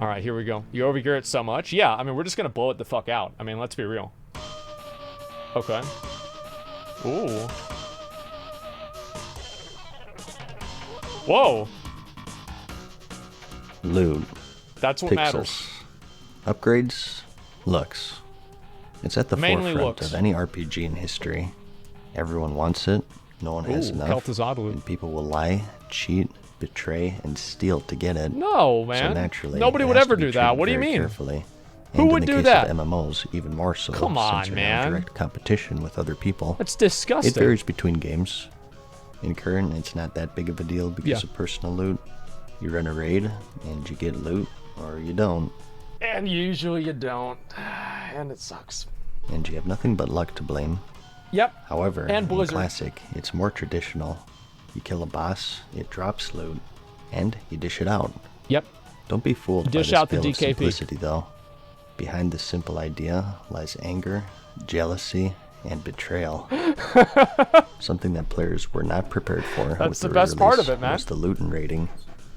All right, here we go. You overgear it so much. Yeah, I mean, we're just going to blow it the fuck out. I mean, let's be real. Okay. Ooh. Whoa. Loot. That's what Pixels. matters. Upgrades. Looks. It's at the Mainly forefront looks. of any RPG in history. Everyone wants it. No one has enough. Kel'Thuzad loot. And people will lie, cheat, betray, and steal to get it. No, man. So naturally, nobody it would has ever to be do that. treated What do you very mean? Carefully. Who And would in do the case that? of MMOs, even more so. Come on, since you're man. in direct competition with other people. That's disgusting. It varies between games. In current, it's not that big of a deal because of personal loot. You run a raid, and you get loot, or you don't. And usually you don't. And it sucks. And you have nothing but luck to blame. Yep. However, And in Blizzard. Classic, it's more traditional. You kill a boss, it drops loot, and you dish it out. Yep. Don't be fooled Dish by this out the veil of DKP. simplicity, though. Behind this simple idea lies anger, jealousy, and betrayal. Something that players were not prepared for. That's with the the best part release of it, man. Was the loot and raiding.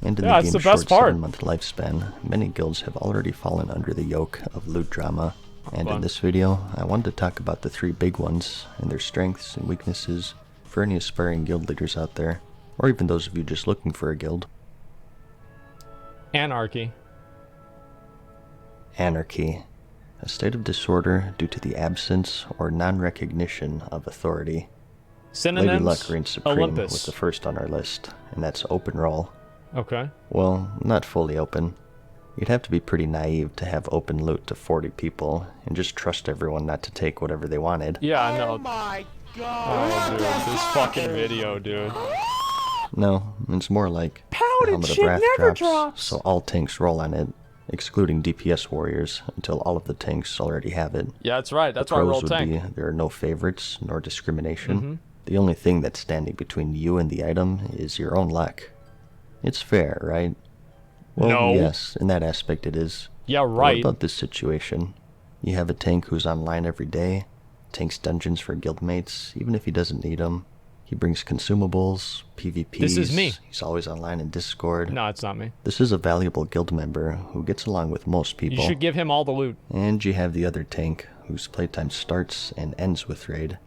And in Yeah, the it's the game's best short part. 7-month lifespan, many guilds have already fallen under the yoke of loot drama. And Fun. in this video, I wanted to talk about the 3 big ones and their strengths and weaknesses for any aspiring guild leaders out there, or even those of you just looking for a guild. Anarchy. Anarchy. A state of disorder due to the absence or non-recognition of authority. Synonyms. Lady Luck reigns supreme Olympus. with the first on our list, and that's open roll. Okay. Well, not fully open. You'd have to be pretty naive to have open loot to 40 people and just trust everyone not to take whatever they wanted. Yeah, I know. Oh my god! Oh, dude, this fucking video, dude. No, it's more like the Powdered Helmet of shit Wrath never drops, drops. so all tanks roll on it, excluding DPS warriors until all of the tanks already have it. Yeah, that's right. That's why I Pros roll would tank. be there are no favorites nor discrimination. Mm-hmm. The only thing that's standing between you and the item is your own luck. It's fair, right? Well, No. yes, in that aspect it is. Yeah, But right. what about this situation? You have a tank who's online every day, tanks dungeons for guildmates, even if he doesn't need them. He brings consumables, PvPs. This is me. He's always online in Discord. No, it's not me. This is a valuable guild member who gets along with most people. You should give him all the loot. And you have the other tank, whose playtime starts and ends with raid.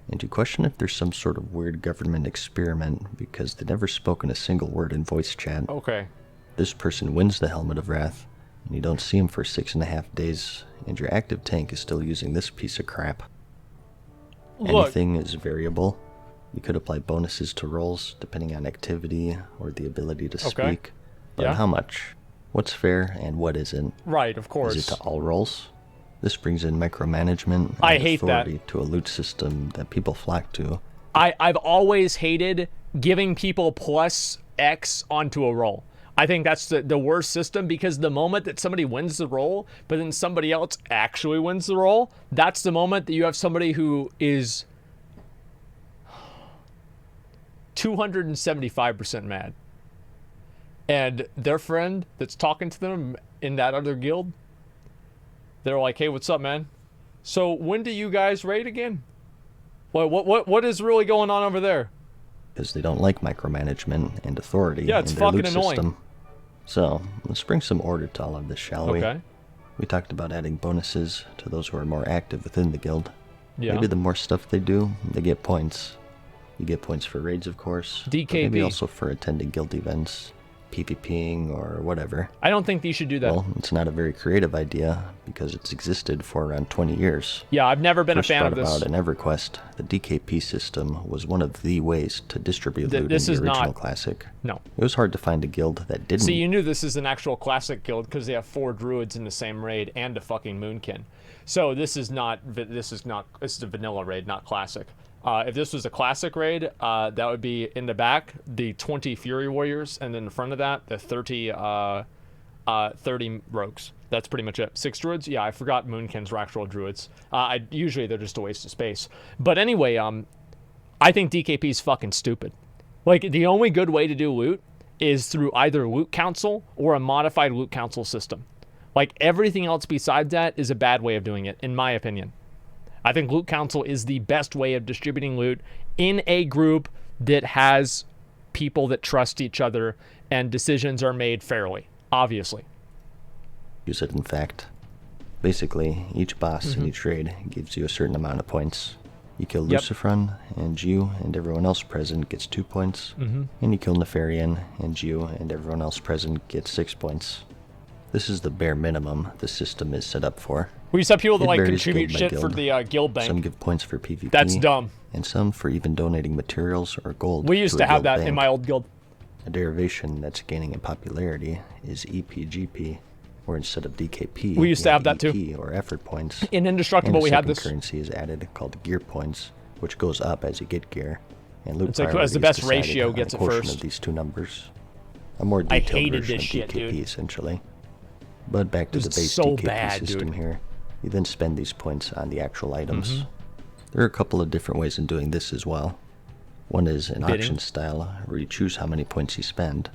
And you question if there's some sort of weird government experiment because they've never spoken a single word in voice chat. Okay. This person wins the Helmet of Wrath, and you don't see him for 6.5 days, and your active tank is still using this piece of crap. Look. Anything is variable. You could apply bonuses to rolls depending on activity or the ability to Okay. speak. But Yeah. how much? What's fair and what isn't? Right, of course. Is it to all rolls? This brings in micromanagement and I hate that. authority to a loot system that people flock to. I've always hated giving people plus X onto a roll. I think that's the worst system because the moment that somebody wins the roll, but then somebody else actually wins the roll, that's the moment that you have somebody who is 275% mad. And their friend that's talking to them in that other guild, they're like, hey, what's up, man? So when do you guys raid again? What is really going on over there? Because they don't like micromanagement and authority Yeah, it's in their fucking loot annoying. system. So, let's bring some order to all of this, shall we? Okay. We talked about adding bonuses to those who are more active within the guild. Yeah. Maybe the more stuff they do, they get points. You get points for raids, of course. but maybe DKP. also for attending guild events, PvPing, or whatever. I don't think you should do that. Well, it's not a very creative idea because it's existed for around 20 years. Yeah, I've never been First a fan of brought this. about in EverQuest, the DKP system was one of the ways to distribute loot This in is the original not- Classic. No. It was hard to find a guild that didn't. See, you knew this is an actual classic guild because they have 4 druids in the same raid and a fucking moonkin. So this is a vanilla raid, not classic. If this was a classic raid, that would be in the back, the 20 Fury Warriors, and then in front of that, the 30 rogues. That's pretty much it. 6 druids? Yeah, I forgot Moonkins were actual druids. Usually they're just a waste of space. But anyway, I think DKP is fucking stupid. Like, the only good way to do loot is through either loot council or a modified loot council system. Like, everything else besides that is a bad way of doing it, in my opinion. I think loot council is the best way of distributing loot in a group that has people that trust each other and decisions are made fairly, obviously. use it in fact. Basically, each boss in each raid gives you a certain amount of points. You kill Lucifron, and you and everyone else present gets 2 points. And you kill Nefarian, and you and everyone else present gets 6 points. This is the bare minimum the system is set up for. We used to have people that It like varies contribute guild by shit guild. for the guild bank. Some give points for PvP. That's dumb. And some for even donating materials or gold. We used a to have guild that bank. in my old guild. A derivation that's gaining in popularity is EPGP, where instead of DKP, We used to you have that too. EP or effort points. In Indestructible, And a we had second this. currency is added called gear points, which goes up as you get gear. And loot It's like who has the priority is best decided ratio on gets a it quotient first. of these two numbers. A more I detailed hated version this of shit, DKP, dude. essentially. But back to It the was base so DKP bad, system dude. here. You then spend these points on the actual items. Mm-hmm. There are a couple of different ways in doing this as well. One is an Bidding. auction style, where you choose how many points you spend.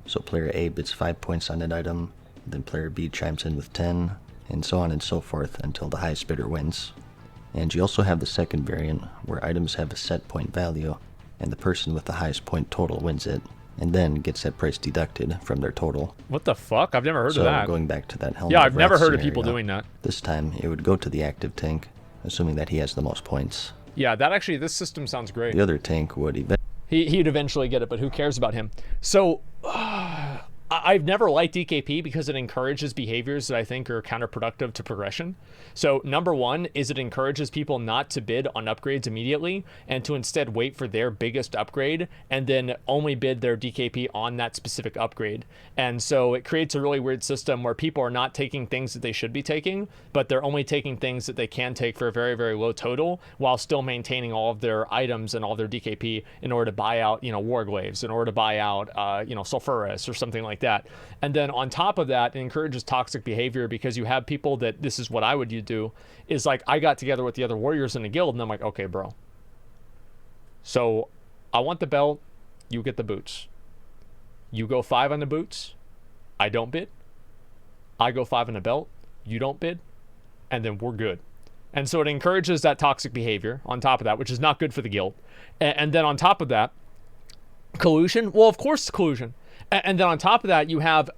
So player A bids 5 points on an item, then player B chimes in with 10, and so on and so forth until the highest bidder wins. And you also have the second variant, where items have a set point value, and the person with the highest point total wins it, and then gets that price deducted from their total. What the fuck? I've never heard So of that. going back to that helmet Yeah, of I've never Wrath heard of people scenario, doing that. This time it would go to the active tank, assuming that he has the most points. Yeah, that actually, this system sounds great. The other tank would eventually He'd eventually get it, but who cares about him? So, I've never liked DKP because it encourages behaviors that I think are counterproductive to progression. So, number one is it encourages people not to bid on upgrades immediately and to instead wait for their biggest upgrade and then only bid their DKP on that specific upgrade. And so it creates a really weird system where people are not taking things that they should be taking, but they're only taking things that they can take for a very, very low total while still maintaining all of their items and all of their DKP in order to buy out, Warglaives, in order to buy out, Sulfuras or something like that. And then on top of that, it encourages toxic behavior because you have people that, this is what I would do, is like, I got together with the other warriors in the guild and I'm like, okay, bro. So I want the belt, you get the boots. You go 5 on the boots, I don't bid. I go 5 on the belt, you don't bid, and then we're good. And so it encourages that toxic behavior on top of that, which is not good for the guild. And then on top of that, collusion. Well, of course, collusion. And then on top of that, you have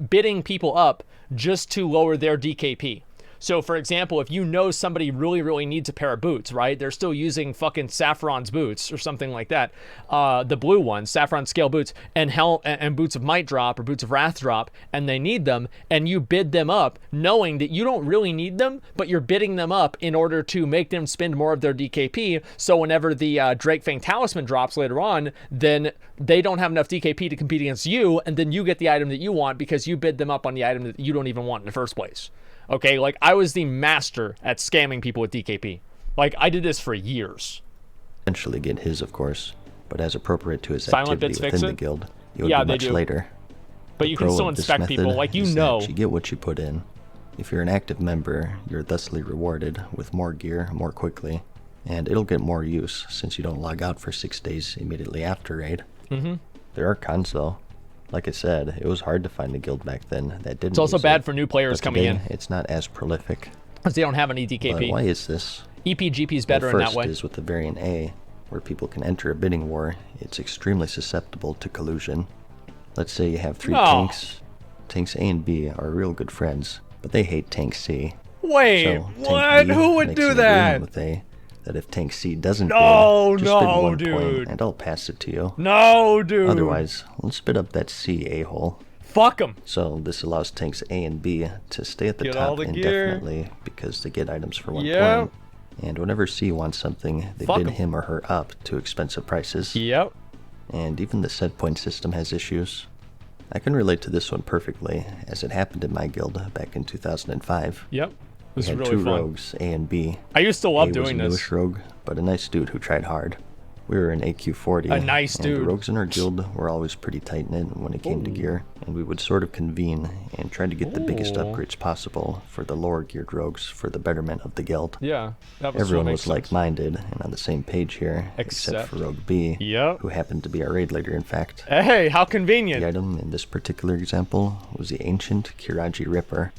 bidding people up just to lower their DKP. So, for example, if you know somebody really, really needs a pair of boots, right? They're still using fucking Saffron's boots or something like that. The blue ones, Saffron scale boots, and boots of Might drop or boots of Wrath drop, and they need them, and you bid them up knowing that you don't really need them, but you're bidding them up in order to make them spend more of their DKP. So whenever the Drake Fang Talisman drops later on, then they don't have enough DKP to compete against you, and then you get the item that you want because you bid them up on the item that you don't even want in the first place. Okay, like I was the master at scamming people with DKP. Like I did this for years. eventually get his, of course, but as appropriate to his Silent activity bits fix within it? the guild, it would Yeah, be they much do. later. But The you can pro still of this inspect people, method like you is know. that you get what you put in. If you're an active member, you're thusly rewarded with more gear more quickly, and it'll get more use since you don't log out for 6 days immediately after raid. There are cons though. Like I said, it was hard to find a guild back then that didn't. It's also use bad it. for new players But coming today, in It's not as prolific. because they don't have any But DKP. why is this? EPGP is better Well, in that first way. is with the variant A, where people can enter a bidding war. It's extremely susceptible to collusion. Let's say you have 3 No. tanks. Tanks A and B are real good friends, but they hate Tank C. Wait, So, what? Tank B Who would makes do an that? agreement with A that if Tank C doesn't No, bid, just bid no, 1 dude. point and I'll pass it to you. No, dude. Otherwise, let's bid up that C a-hole. Fuck them. So this allows tanks A and B to stay at the Get all top the gear. indefinitely because they get items for 1 Yep. point. And whenever C wants something, they Fuck bid 'em. him or her up to expensive prices. Yep. And even the set point system has issues. I can relate to this one perfectly, as it happened in my guild back in 2005. Yep. It We was had really 2 fun. rogues, A and B. I used to love A was doing a this. newish rogue, but a nice dude who tried hard. We were in AQ40. A nice and dude. The rogues in our guild were always pretty tight-knit when it came to gear, and we would sort of convene and try to get the biggest Ooh. upgrades possible for the lower-geared rogues for the betterment of the guild. Yeah. That was Everyone what was makes sense. like-minded and on the same page here, except for Rogue B, Yep. who happened to be our raid leader, in fact. Hey, how The convenient. item in this particular example was the ancient Kiraji Ripper.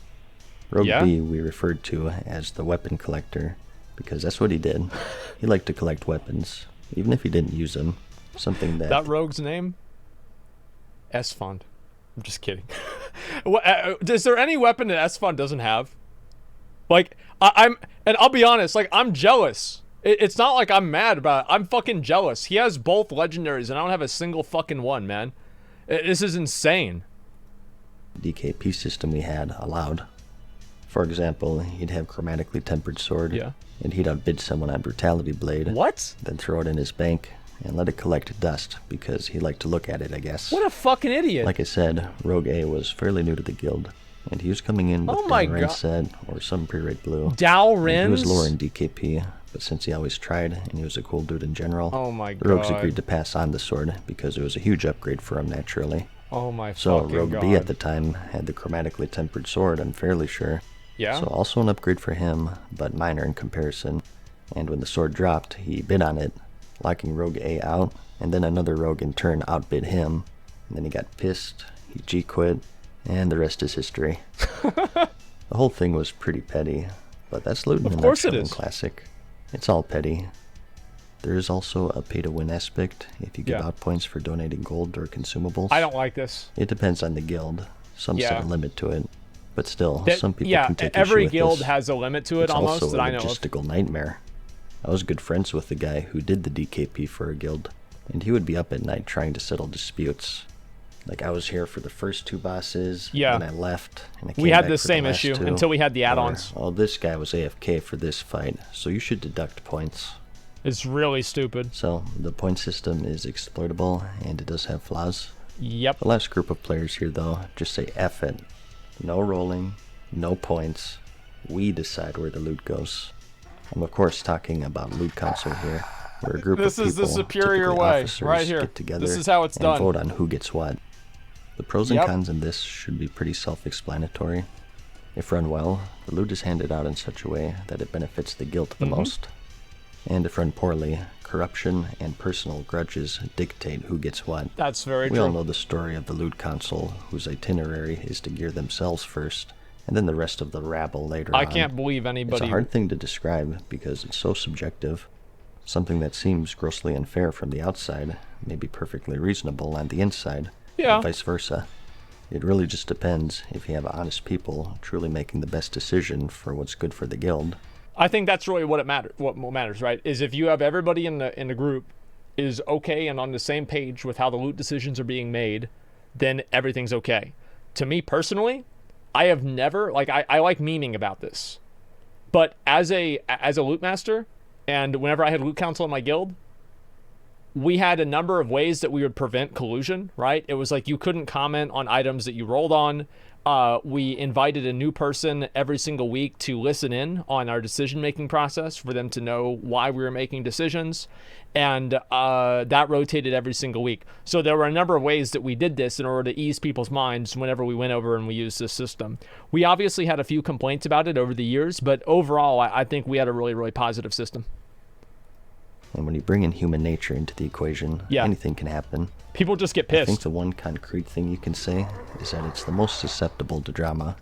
Rogue Yeah? B we referred to as the weapon collector, because that's what he did. He liked to collect weapons, even if he didn't use them. Something that... That rogue's name? S-Fund. I'm just kidding. Is there any weapon that Esfand doesn't have? Like, and I'll be honest, like, I'm jealous. It's not like I'm mad about it. I'm fucking jealous. He has both legendaries, and I don't have a single fucking one, man. This is insane. DKP system we had allowed. For example, he'd have chromatically tempered sword, Yeah. and he'd outbid someone on brutality blade. What? Then throw it in his bank and let it collect dust because he liked to look at it, I guess. What a fucking idiot. Like I said, Rogue A was fairly new to the guild, and he was coming in with Dalren set or some pre-rate blue. Dalren? He was lower in DKP, but since he always tried and he was a cool dude in general, oh my the Rogues agreed to pass on the sword because it was a huge upgrade for him naturally. Oh my so fucking Rogue God. B at the time had the chromatically tempered sword, I'm fairly sure. Yeah. So also an upgrade for him, but minor in comparison. And when the sword dropped, he bid on it, locking Rogue A out, and then another rogue in turn outbid him. And then he got pissed, he G-quit, and the rest is history. The whole thing was pretty petty, but that's loot in a nutshell in Classic. It's all petty. There is also a pay-to-win aspect if you give out points for donating gold or consumables. I don't like this. It depends on the guild. Some set a limit to it. But still, some people can take every issue with guild this. has a limit to it almost also that I know of. It's also a logistical nightmare. I was good friends with the guy who did the DKP for a guild, and he would be up at night trying to settle disputes. Like, I was here for the first 2 bosses, and I left, and I came we had back the for same the last issue 2. until we had the add-ons. Oh, this guy was AFK for this fight, so you should deduct points. It's really stupid. So, the point system is exploitable, and it does have flaws. Yep. The last group of players here, though, just say F it. No rolling, no points. We decide where the loot goes. I'm of course talking about loot council here, where a group of people, this is the superior typically way, officers, right here. get together This is how it's and done. vote on who gets what. The pros and cons in this should be pretty self-explanatory. If run well, the loot is handed out in such a way that it benefits the guild the most. And if run poorly, corruption and personal grudges dictate who gets what. That's very We true. all know the story of the loot council, whose itinerary is to gear themselves first, and then the rest of the rabble later on. I can't believe anybody... It's a hard thing to describe because it's so subjective. Something that seems grossly unfair from the outside may be perfectly reasonable on the inside, and vice versa. It really just depends if you have honest people truly making the best decision for what's good for the guild. I think that's really what matters, right? Is if you have everybody in the group is okay and on the same page with how the loot decisions are being made, then everything's okay. To me personally, I have never, like, I like memeing about this, but as a loot master, and whenever I had loot council in my guild, we had a number of ways that we would prevent collusion, right? It was like you couldn't comment on items that you rolled on. We invited a new person every single week to listen in on our decision-making process for them to know why we were making decisions. And that rotated every single week. So there were a number of ways that we did this in order to ease people's minds whenever we went over and we used this system. We obviously had a few complaints about it over the years, but overall, I think we had a really, really positive system. And when you bring in human nature into the equation, anything can happen. People just get pissed. I think the one concrete thing you can say is that it's the most susceptible to drama.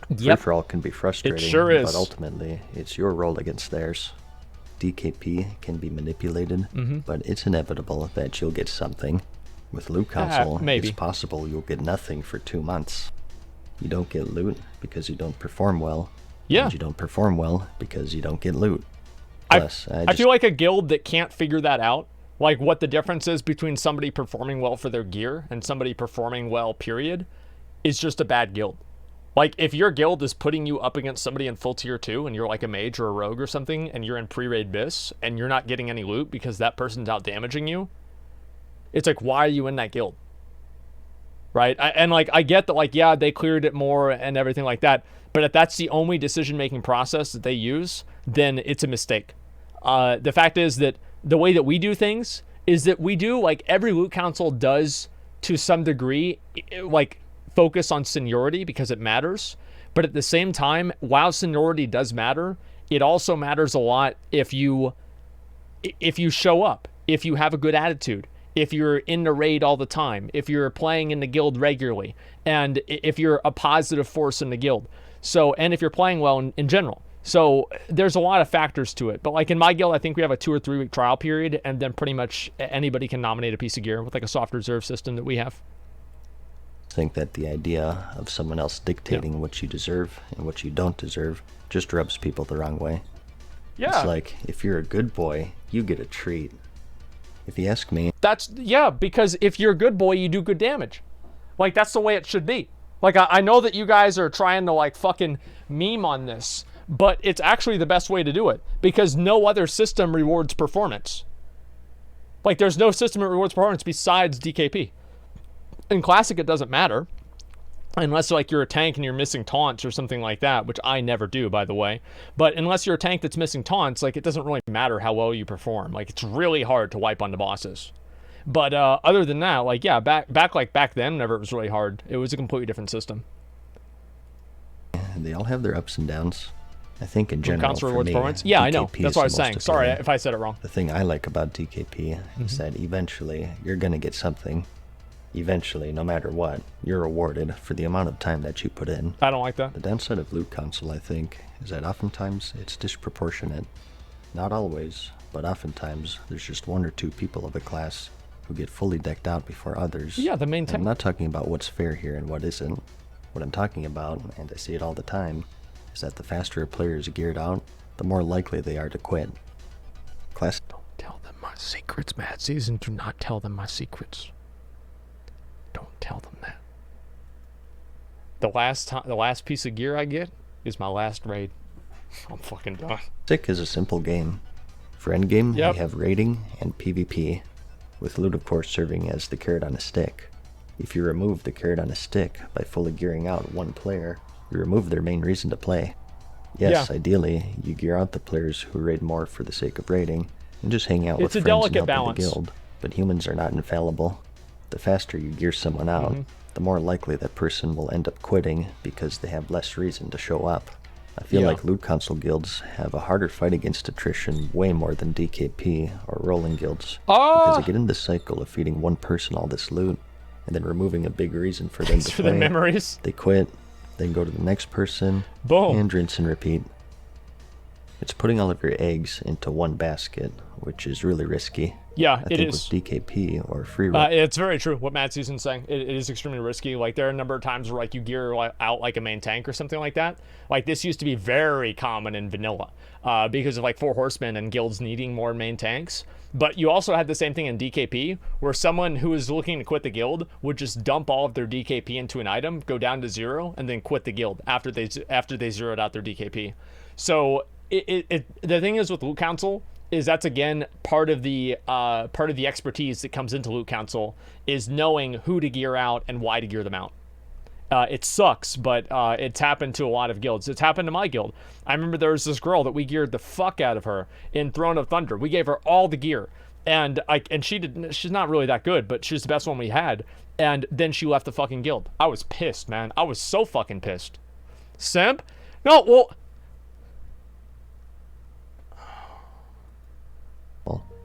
Yep. Free-for-all can be frustrating, It sure is. but ultimately, it's your role against theirs. DKP can be manipulated, but it's inevitable that you'll get something. With loot council, it's possible you'll get nothing for 2 months. You don't get loot because you don't perform well. Yeah. And you don't perform well because you don't get loot. Plus, I feel like a guild that can't figure that out, like what the difference is between somebody performing well for their gear and somebody performing well, period, is just a bad guild. Like, if your guild is putting you up against somebody in full tier 2 and you're like a mage or a rogue or something and you're in pre-raid bis and you're not getting any loot because that person's out damaging you, it's like, why are you in that guild? Right? I get that, like, yeah, they cleared it more and everything like that, but if that's the only decision-making process that they use, then it's a mistake. The fact is that the way that we do things is that we do, like, every loot council does to some degree, like, focus on seniority because it matters. But at the same time, while seniority does matter, it also matters a lot if you show up, if you have a good attitude, if you're in the raid all the time, if you're playing in the guild regularly, and if you're a positive force in the guild. So, and if you're playing well in general. So there's a lot of factors to it. But like in my guild, I think we have a 2 or 3 week trial period, and then pretty much anybody can nominate a piece of gear with like a soft reserve system that we have. think that the idea of someone else dictating what you deserve and what you don't deserve just rubs people the wrong way. Yeah. It's like, if you're a good boy, you get a treat. If you ask me... Because if you're a good boy, you do good damage. Like, that's the way it should be. Like, I know that you guys are trying to, like, fucking meme on this, but it's actually the best way to do it, because no other system rewards performance. Like, there's no system that rewards performance besides DKP. In Classic, it doesn't matter. Unless, like, you're a tank and you're missing taunts or something like that, which I never do, by the way. But unless you're a tank that's missing taunts, like, it doesn't really matter how well you perform. Like, it's really hard to wipe on the bosses. But other than that, like, yeah, back then, whenever it was really hard, it was a completely different system. They all have their ups and downs. I think in general, for me, yeah, DKP I know. That's what I was saying. Sorry if I said it wrong. The thing I like about DKP is that eventually you're going to get something. Eventually, no matter what, you're rewarded for the amount of time that you put in. I don't like that. The downside of loot console, I think, is that oftentimes it's disproportionate. Not always, but oftentimes there's just one or two people of a class who get fully decked out before others. Yeah, the main tank. I'm not talking about what's fair here and what isn't. What I'm talking about, and I see it all the time, is that the faster a player is geared out, the more likely they are to quit. Don't tell them my secrets, Mad Season. Do not tell them my secrets. Don't tell them that. The last piece of gear I get is my last raid. I'm fucking done. Classic is a simple game. For endgame, we have raiding and PvP, with loot of course serving as the carrot on a stick. If you remove the carrot on a stick by fully gearing out one player, you remove their main reason to play. Yes, ideally, you gear out the players who raid more for the sake of raiding, and just hang out with friends and help the guild. But humans are not infallible. The faster you gear someone out, the more likely that person will end up quitting because they have less reason to show up. I feel like loot console guilds have a harder fight against attrition way more than DKP or rolling guilds, because they get in this cycle of feeding one person all this loot and then removing a big reason for them to play. The memories. They quit, then go to the next person, boom, and rinse and repeat. It's putting all of your eggs into one basket, which is really risky. Yeah, it is. With DKP or free it's very true what MadSeason's saying. It is extremely risky. Like, there are a number of times where, like, you gear out like a main tank or something like that. Like, this used to be very common in vanilla because of, like, 4 horsemen and guilds needing more main tanks. But you also had the same thing in DKP, where someone who was looking to quit the guild would just dump all of their DKP into an item, go down to 0, and then quit the guild after they zeroed out their DKP. So the thing is with loot council is that's again part of the expertise that comes into loot council is knowing who to gear out and why to gear them out. It sucks, but it's happened to a lot of guilds. It's happened to my guild. I remember there was this girl that we geared the fuck out of her in Throne of Thunder. We gave her all the gear, and she's not really that good, but she's the best one we had. And then she left the fucking guild. I was pissed, man. I was so fucking pissed. Simp? No, well.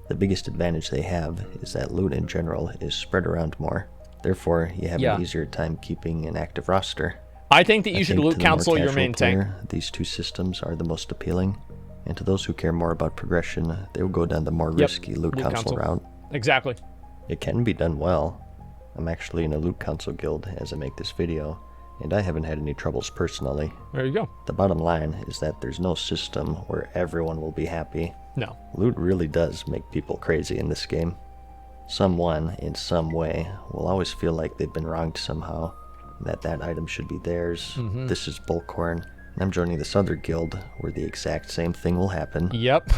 The biggest advantage they have is that loot in general is spread around more. Therefore, you have an easier time keeping an active roster. I think that you should loot council your main tank. These two systems are the most appealing, and to those who care more about progression, they will go down the more risky loot council route. Exactly. It can be done well. I'm actually in a loot council guild as I make this video, and I haven't had any troubles personally. There you go. The bottom line is that there's no system where everyone will be happy. No. Loot really does make people crazy in this game. Someone, in some way, will always feel like they've been wronged somehow, that item should be theirs, this is bullcorn, and I'm joining this other guild where the exact same thing will happen. Yep.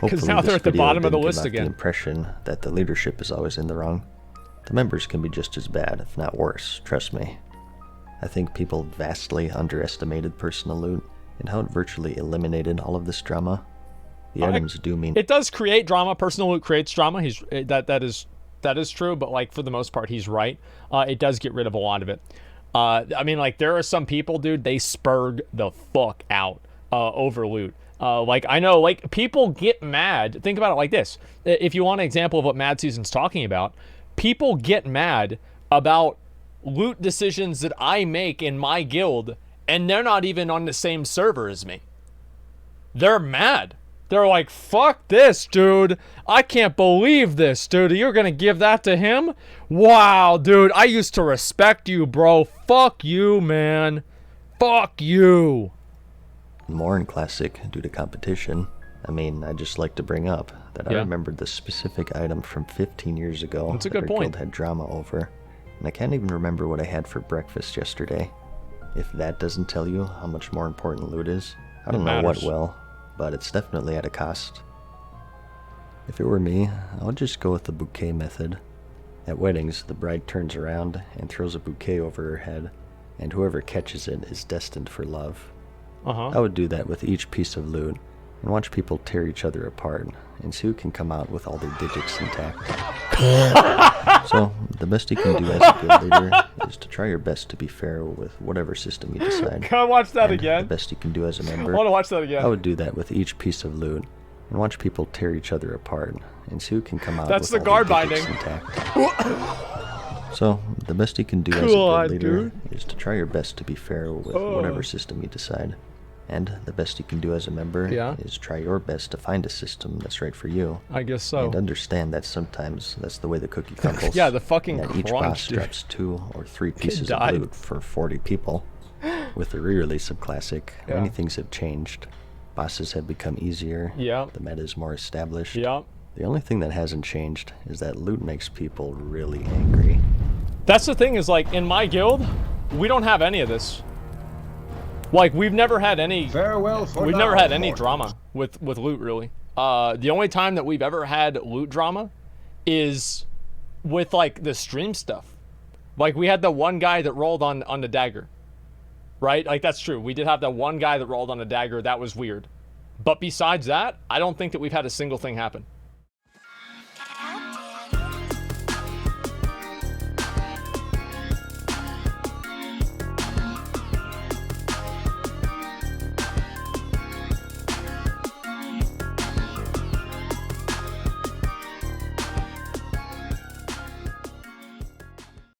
Because now they're at the bottom of the list again. The impression that the leadership is always in the wrong. The members can be just as bad, if not worse, trust me. I think people vastly underestimated personal loot and how it virtually eliminated all of this drama. The items do mean it does create drama. Personal loot creates drama. That is true, but like for the most part, he's right. It does get rid of a lot of it. I mean, like there are some people, dude, they spurg the fuck out over loot. Like I know, like people get mad. Think about it like this: if you want an example of what Mad Season's talking about, people get mad about loot decisions that I make in my guild, and they're not even on the same server as me. They're mad. They're like, fuck this, dude. I can't believe this, dude. You're gonna give that to him? Wow, dude. I used to respect you, bro. Fuck you, man. Fuck you. More in Classic due to competition. I mean, I just like to bring up that I remembered the specific item from 15 years ago That's a that good our point. guild had drama over, and I can't even remember what I had for breakfast yesterday. If that doesn't tell you how much more important loot is, I don't know what will, but it's definitely at a cost. If it were me, I would just go with the bouquet method. At weddings, the bride turns around and throws a bouquet over her head, and whoever catches it is destined for love. I would do that with each piece of loot, and watch people tear each other apart, and see who can come out with all their digits intact. So, the best you can do as a guild leader is to try your best to be fair with whatever system you decide. Can I watch that And again? The best you can do as a member. I want to watch that again. I would do that with each piece of loot, and watch people tear each other apart, and see who can come out That's with the all guard their digits binding. intact. So, the best you can do as a guild leader is to try your best to be fair with whatever system you decide. And the best you can do as a member is try your best to find a system that's right for you. I guess so. And understand that sometimes that's the way the cookie crumbles. Yeah, the fucking and that each crunch, boss dude. drops 2 or 3 pieces of died. loot for 40 people. With the re-release of Classic, many things have changed. Bosses have become easier. Yeah. The meta is more established. Yeah. The only thing that hasn't changed is that loot makes people really angry. That's the thing is, like, in my guild, we don't have any of this. Like, we've never had any... Farewell for We've now, never had any mortals. drama with loot, really. The only time that we've ever had loot drama is with, like, the stream stuff. Like, we had the one guy that rolled on the dagger. Right? Like, that's true. We did have that one guy that rolled on a dagger. That was weird. But besides that, I don't think that we've had a single thing happen.